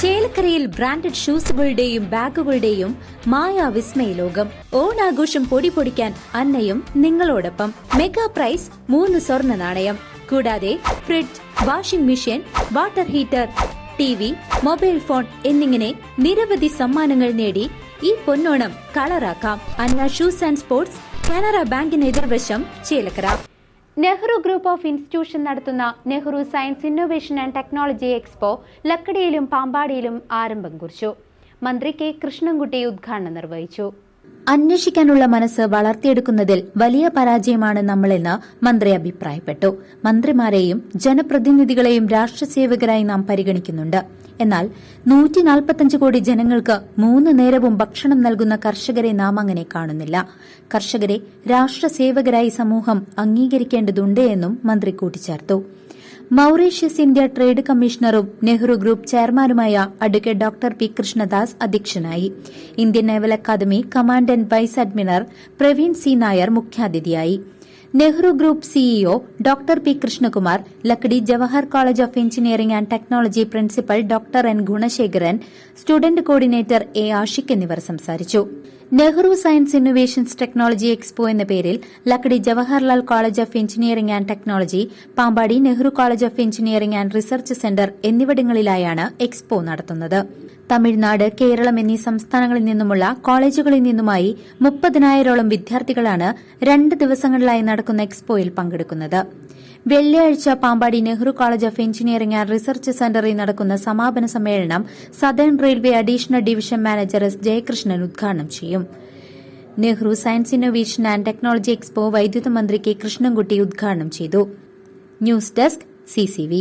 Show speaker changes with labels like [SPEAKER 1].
[SPEAKER 1] ചേലക്കരയിൽ ബ്രാൻഡഡ് ഷൂസുകളുടെയും ബാഗുകളുടെയും മായാവിസ്മയ ലോകം. ഓണാഘോഷം പൊടിപൊടിക്കാൻ അന്നയും നിങ്ങളോടൊപ്പം. മെഗാ പ്രൈസ് 3 സ്വർണ്ണ നാണയം. കൂടാതെ fridge, washing machine, water heater, TV, mobile phone എന്നിങ്ങനെ നിരവധി സമ്മാനങ്ങൾ നേടി ഈ പൊന്നോണം കളറാക്കാം. Anna shoes and sports, Canara ബാങ്കിന് എതിർവശം, Chelakkara. Nehru group of institution നടത്തുന്ന Nehru science innovation and technology expo ലക്കടിയിലും പാമ്പാടിയിലും ആരംഭം കുറിച്ചു. മന്ത്രി കെ കൃഷ്ണൻകുട്ടി ഉദ്ഘാടനം നിർവഹിച്ചു. അന്വേഷിക്കാനുള്ള മനസ്സ് വളർത്തിയെടുക്കുന്നതിൽ വലിയ പരാജയമാണ് നമ്മളെന്ന് മന്ത്രി അഭിപ്രായപ്പെട്ടു. മന്ത്രിമാരെയും ജനപ്രതിനിധികളെയും രാഷ്ട്രസേവകരായി നാം പരിഗണിക്കുന്നുണ്ട്. എന്നാൽ 145 കോടി ജനങ്ങൾക്ക് 3 നേരവും ഭക്ഷണം നൽകുന്ന കർഷകരെ നാം അങ്ങനെ കാണുന്നില്ല. കർഷകരെ രാഷ്ട്രസേവകരായി സമൂഹം അംഗീകരിക്കേണ്ടതുണ്ട് എന്നും മന്ത്രി കൂട്ടിച്ചേർത്തു. മൌറീഷ്യസ് ഇന്ത്യ ട്രേഡ് കമ്മീഷണറും നെഹ്റു ഗ്രൂപ്പ് ചെയർമാനുമായ അഡ്വക്കേറ്റ് ഡോക്ടർ പി കൃഷ്ണദാസ് അധ്യക്ഷനായി. Indian naval academy commandant vice admiral Praveen C Nair മുഖ്യാതിഥിയായി. Nehru group CEO doctor P Krishnakumar, Lakkidi Jawahar college of engineering and technology principal doctor N Gunasekaran, student coordinator A Ashiq എന്നിവർ സംസാരിച്ചു. Nehru science innovations technology expo എന്ന പേരിൽ Lakkidi Jawaharlal college of engineering and technology, Pampady Nehru college of engineering and research centre എന്നിവിടങ്ങളിലായാണ് expo നടത്തുന്നത്. തമിഴ്നാട്, കേരളം എന്നീ സംസ്ഥാനങ്ങളിൽ നിന്നുമുള്ള കോളേജുകളിൽ നിന്നുമായി 30,000ഓളം വിദ്യാർത്ഥികളാണ് 2 ദിവസങ്ങളിലായി നടക്കുന്ന എക്സ്പോയിൽ പങ്കെടുക്കുന്നത്. വെള്ളിയാഴ്ച Pampady Nehru college of engineering and research സെന്ററിൽ നടക്കുന്ന സമാപന സമ്മേളനം southern railway additional division manager S Jayakrishnan ഉദ്ഘാടനം ചെയ്യും. Nehru science innovation and technology expo വൈദ്യുത മന്ത്രി കെ കൃഷ്ണൻകുട്ടി ഉദ്ഘാടനം ചെയ്തു. News desk CCV.